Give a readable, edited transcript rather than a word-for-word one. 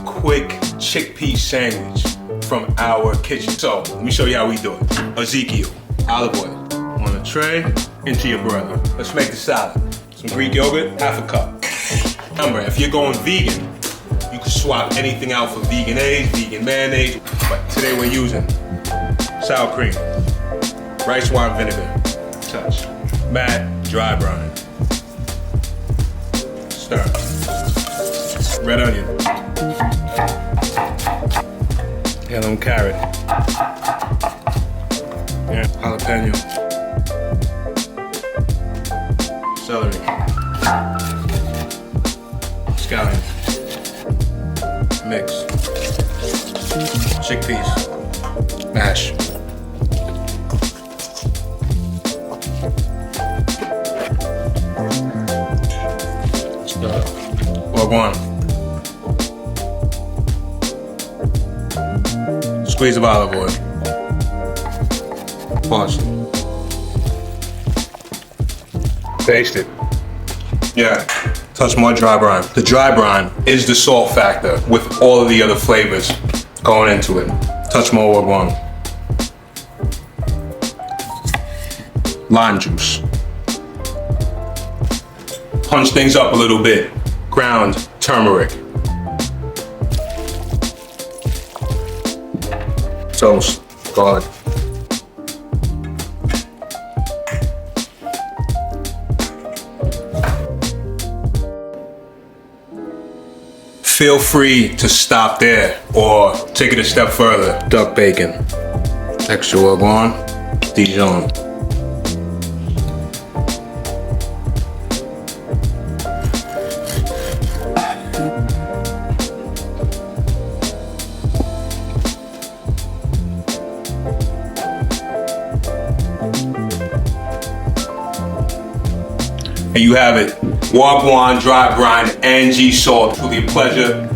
quick chickpea sandwich from our kitchen. So, let me show you how we do it. Ezekiel, olive oil on a tray, into your broiler. Let's make the salad. Some Greek yogurt, half a cup. Remember, if you're going vegan, you can swap anything out for vegan eggs, vegan mayonnaise, but today we're using sour cream, rice wine vinegar, touch, matte, dry brine, stir, red onion, yellow carrot, and jalapeno, celery, scallion, mix, chickpeas, mash. Wah Gwan. Squeeze of olive oil. Parsley. Taste it. Yeah. Touch more dry brine. The dry brine is the salt factor with all of the other flavors going into it. Touch more Wah Gwan. Lime juice. Punch things up a little bit. Ground turmeric. Toast, garlic. Feel free to stop there or take it a step further. Duck bacon, extra Wah Gwan, Dijon. And you have it. Wah Gwan, dry brine, and G salt. Truly a pleasure.